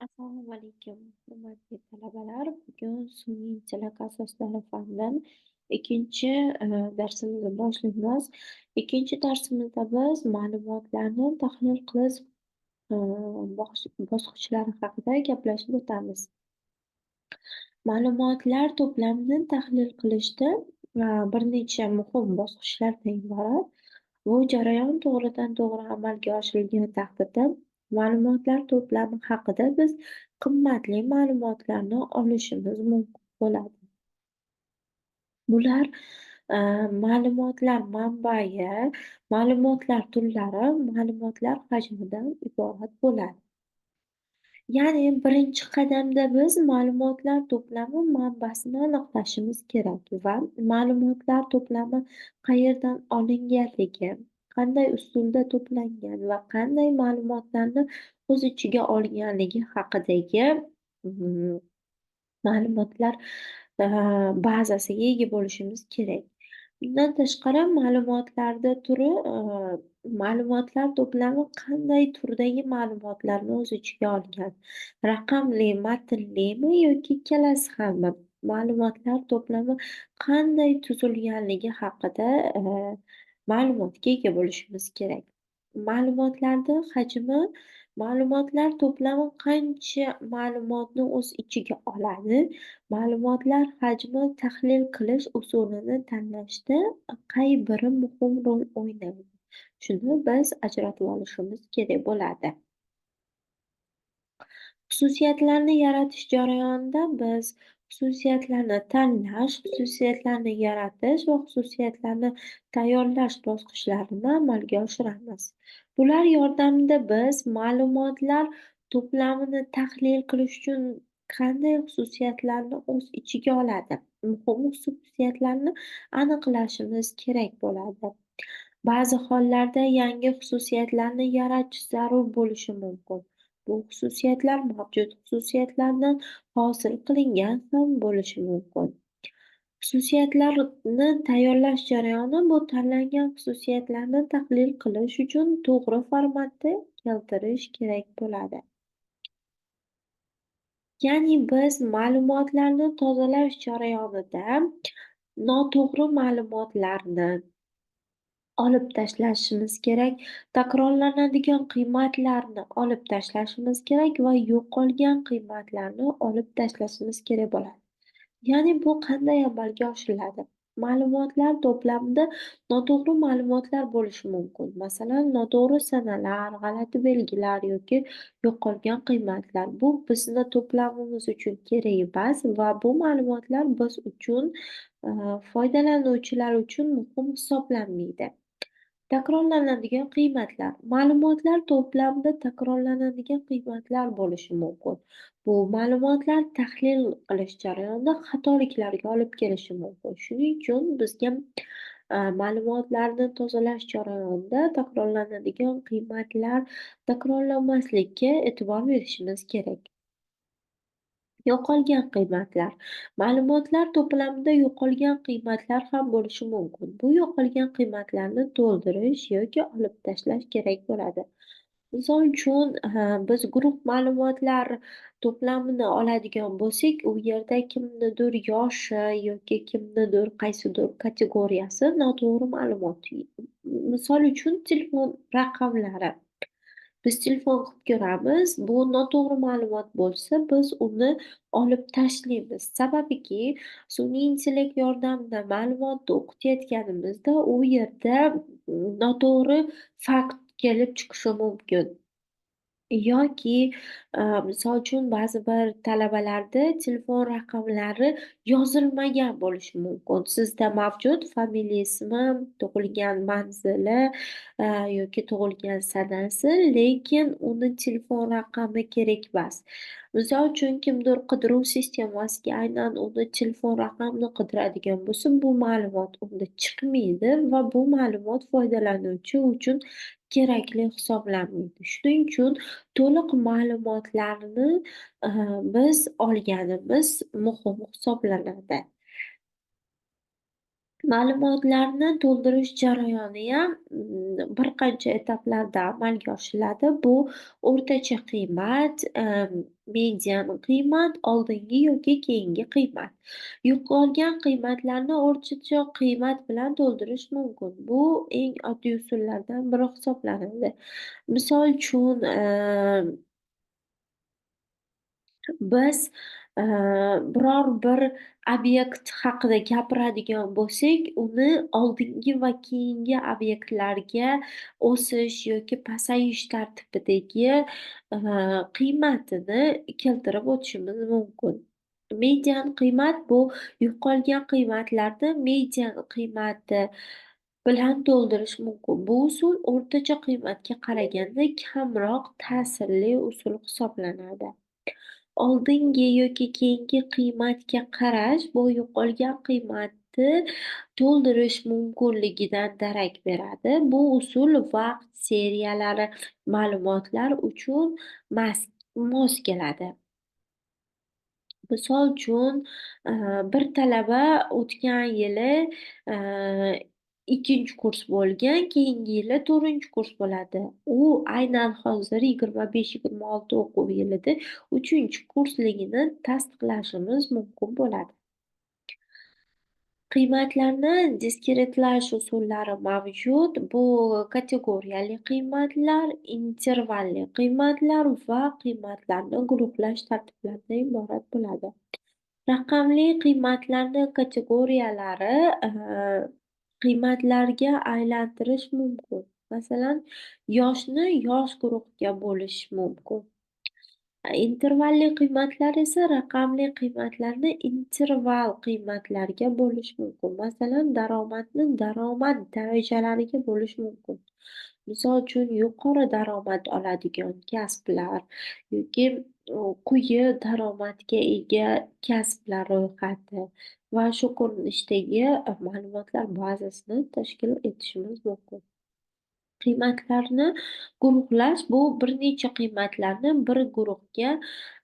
Assalomu alaykum, hurmatli talabalar. Bugun sun'iy intellekt asoslari fanidan ikkinchi darsimizni boshlaymiz. Ikkinchi darsimizda biz ma'lumotlarni tahlil qilish bosqichlari haqida gaplashib o'tamiz. Ma'lumotlar to'plamini tahlil qilishda bir necha muhim bosqichlardan iborat. Bu jarayon to'g'ridan-to'g'ri amalga oshirilgan taqdirda ma'lumotlar to'plami haqida biz qimmatli ma'lumotlarni olishimiz mumkin bo'ladi. Bular ma'lumotlar manbai, ma'lumotlar turlari, ma'lumotlar hajmidan iborat bo'ladi. Ya'ni birinchi qadamda biz ma'lumotlar to'plami manbasini aniqlashimiz kerak va ma'lumotlar to'plami qayerdan olinganligi, qanday usulda to'plangan va qanday ma'lumotlarni o'z ichiga olganligi haqidagi mm, ma'lumotlar bazasiga ega bo'lishimiz kerak. Bundan tashqari ma'lumotlarda turi ma'lumotlar to'plami qanday turdagi ma'lumotlarni o'z ichiga olgan? Raqamli, matnlimi yoki ikkalasi hammi? Ma'lumotlar to'plami qanday tuzilganligi haqida ma'lumotga ega bo'lishimiz kerak. Ma'lumotlarda hajmi ma'lumotlar to'plami qancha ma'lumotni o'z ichiga oladi? Ma'lumotlar hajmi tahlil qilish usulini tanlashda qay biri muhim rol o'ynaydi? Shuni biz ajratib olishimiz kerak bo'ladi. Xususiyatlarni yaratish jarayonida biz xususiyatlarni tanlash, xususiyatlarni yaratish va xususiyatlarni tayyorlash bosqichlarini amalga oshiramiz. Bular yordamida biz ma'lumotlar to'plamini tahlil qilish uchun qanday xususiyatlarni o'z ichiga oladi? Muhim xususiyatlarni aniqlashimiz kerak bo'ladi. Ba'zi hollarda yangi xususiyatlarni yaratish zarur bo'lishi mumkin. Bu xususiyatlar mavjud xususiyatlardan hosil qilingan ham bo'lishi mumkin. Xususiyatlarni tayyorlash jarayoni bu tanlangan xususiyatlarni tahlil qilish uchun to'g'ri formatda keltirish kerak bo'ladi. Ya'ni biz ma'lumotlarni tozalash jarayonida noto'g'ri ma'lumotlarni olib tashlashimiz kerak, takrorlanadigan qiymatlarni olib tashlashimiz kerak va yo'qolgan qiymatlarni olib tashlashimiz kerak bo'ladi. Ya'ni bu qanday amalga oshiriladi? Ma'lumotlar to'plamida noto'g'ri ma'lumotlar bo'lishi mumkin. Masalan, noto'g'ri sanalar, g'alati belgilar yoki yo'qolgan qiymatlar. Bu bizni to'plamimiz uchun kerak emas va bu ma'lumotlar biz uchun, foydalanuvchilar uchun muhim hisoblanmaydi. Takrorlanadigan qiymatlar. Ma'lumotlar to'plamida takrorlanadigan qiymatlar bo'lishi mumkin. Bu ma'lumotlar tahlil qilish jarayonida xatoliklarga olib kelishi mumkin. Shuning uchun bizga ma'lumotlarni tozalash jarayonida takrorlanadigan qiymatlar takrorlanmasligiga e'tibor berishimiz kerak. Yo'qolgan qiymatlar. Ma'lumotlar to'plamida yo'qolgan qiymatlar ham bo'lishi mumkin. Bu yo'qolgan qiymatlarni to'ldirish yoki olib tashlash kerak bo'ladi. Misol uchun, biz guruh ma'lumotlar to'plamini oladigan bo'lsak, u yerda kimnidir yoshi yoki kimnidir qaysidir kategoriyasi noto'g'ri ma'lumot. Misol uchun, telefon raqamlari. Biz telefon qilib ko'ramiz, bu noto'g'ri ma'lumot bo'lsa, biz uni olib tashlaymiz. Sababiki, sun'iy intellekt yordamida ma'lumotni o'qitayotganimizda u yerda noto'g'ri fakt kelib chiqishi mumkin. Yoki, misol uchun ba'zi bir talabalarda telefon raqamlari yozilmagan bo'lishi mumkin. Sizda mavjud familiya ismi, tug'ilgan manzili, yoki tug'ilgan sanasi, lekin uni telefon raqami kerak emas. Misol uchun kimdir qidiruv sistemasiga aynan uni telefon raqamini qidiradigan bo'lsa, bu ma'lumot unda chiqmaydi va bu ma'lumot foydalanuvchi uchun kerakli hisoblanmaydi. Shuning uchun to'liq ma'lumotlarni, biz olganimiz muhim hisoblanadi. Ma'lumotlarni to'ldirish jarayoniyam bir qancha etaplarda amalga oshiriladi. Bu o'rtacha qiymat, median qiymat, oldingi yoki keyingi qiymat. Yo'qolgan qiymatlarni o'rtacha qiymat bilan to'ldirish mumkin. Bu eng oddiy usullardan biri hisoblanadi. Misol uchun, biz, biror bir obyekt haqida gapiradigan bo'lsak, uni oldingi va keyingi obyektlarga o'sish yoki pasayish tartibidagi, qiymatini keltirib o'tishimiz mumkin. Median qiymat bu yo'qolgan qiymatlarni median qiymati bilan to'ldirish mumkin. Bu usul o'rtacha qiymatga qaraganda kamroq ta'sirli usul hisoblanadi. Oldingi yoki keyingi qiymatga qarash bu yo'qolgan qiymatni to'ldirish mumkinligidan darak beradi. Bu usul vaqt seriyalari ma'lumotlar uchun mos keladi. Misol uchun, bir talaba o'tgan yili, eee, 2 kurs bo'lgan, keyingi yili 4 kurs bo'ladi. U aynan hozir 25-26 o'quv yilida 3 kursligini tasdiqlashimiz mumkin bo'ladi. Qiymatlarni diskretlash usullari mavjud. Bu kategoriyali qiymatlar, intervalli qiymatlar va qiymatlarni guruhlash tartiblaridan iborat bo'ladi. Raqamli qiymatlarni kategoriyalari, qiymatlarga aylantirish mumkin. Masalan, yoshni yosh guruhga bo'lish mumkin. Intervalli qiymatlar esa raqamli qiymatlarni interval qiymatlarga bo'lish mumkin. Masalan, daromadni daromad darajalariga bo'lish mumkin. Misol uchun, yuqori daromad oladigan kasblar yoki quyi daromadga ega kasblar ro'yxati va shu ko'rinishdagi ma'lumotlar bazasini tashkil etishimiz mumkin. Qiymatlarni guruhlash bu bir necha qiymatlarni bir guruhga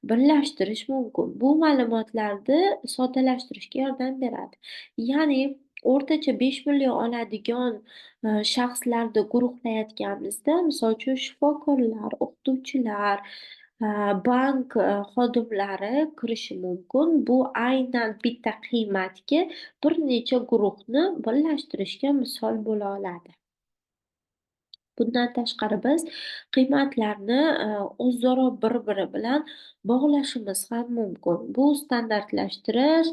birlashtirish mumkin. Bu ma'lumotlarni soddalashtirishga yordam beradi. Ya'ni, o'rtacha 5 million oladigan, shaxslarni guruhlayotganimizda, misol uchun, shifokorlar, o'qituvchilar, bank, xodimlari kirishi mumkin. Bu aynan bitta qiymatga bir necha guruhni birlashtirishga misol bo'la oladi. Bundan tashqari biz qiymatlarni, o'zaro bir-biri bilan bog'lashimiz ham mumkin. Bu standartlashtirish,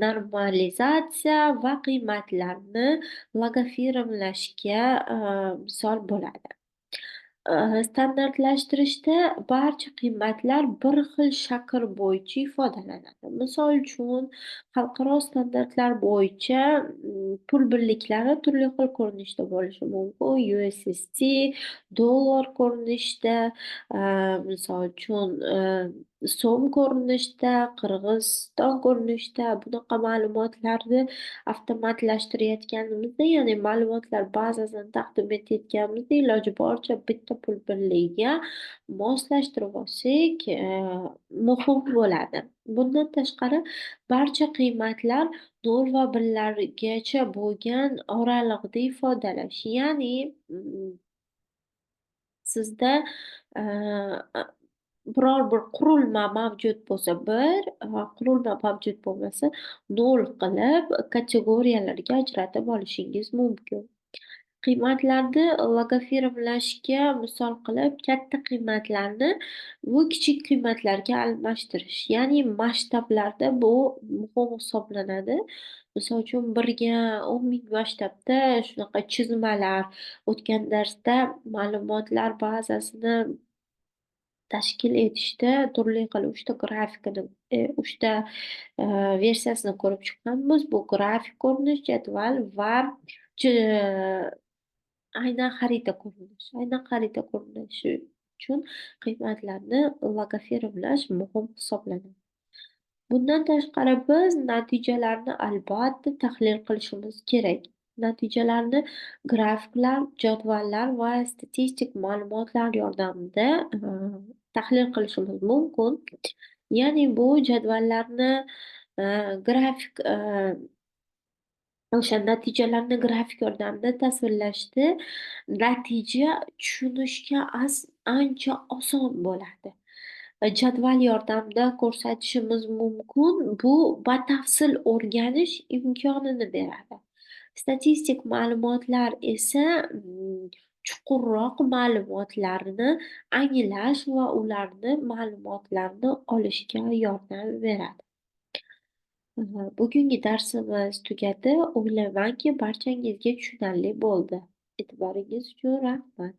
normalizatsiya va qiymatlarni logofirmlashga, misol bo'ladi. Standartlashtirishda barcha qiymatlar bir xil shakl bo'yicha ifodalanadi. Misol uchun, xalqaro standartlar bo'yicha, pul birliklari turli xil ko'rinishda bo'lishi mumkin. USSD, dollar ko'rinishda, misol uchun, so'm ko'rinishda, Qirg'iziston ko'rinishda. Bunaqa ma'lumotlarni avtomatlashtirayotganimizda, ya'ni ma'lumotlar bazasini taqdim etayotganimizda iloji boricha bitta pul birligiga moslashtirib olsak, muhim bo'ladi. Bundan tashqari, barcha qiymatlar 0 va 1largacha bo'lgan oraliqda ifodalash. Ya'ni, sizda, biror bir qurilma mavjud bo'lsa 1, qurilma mavjud bo'lmasa 0 qilib kategoriyalarga ajratib olishingiz mumkin. Qiymatlarni logofirmlashga misol qilib, katta qiymatlarni bu kichik qiymatlarga almashtirish. Ya'ni masshtablarda bu muhim hisoblanadi. Misol uchun, 1 ga 10 ming masshtabda shunaqa chizmalar, o'tgan darsda ma'lumotlar bazasini tashkil etishda turli xil 3 ta grafikani, 3 ta, versiyasini ko'rib chiqqanmiz. Bu grafik ko'rinish, jadval va aynan xarita ko'rinishi. Aynan xarita ko'rinishi uchun qiymatlarni logofirmlash muhim hisoblanadi. Bundan tashqari, biz natijalarni albatta tahlil qilishimiz kerak. Natijalarni grafiklar, jadvallar va statistik ma'lumotlar yordamida, tahlil qilishimiz mumkin. Ya'ni bu jadvallarni, grafik, O'sha natijalarni grafik yordamida tasvirlashda natija tushunishga ancha oson bo'ladi. Jadval yordamida ko'rsatishimiz mumkin. Bu batafsil o'rganish imkonini beradi. Statistik ma'lumotlar esa chuqurroq ma'lumotlarni anglash va ularni ma'lumotlarni olishga yordam beradi. Bugungi darsimiz tugadi. O'ylaymanki, barchangizga tushunarli bo'ldi. E'tiboringiz uchun rahmat.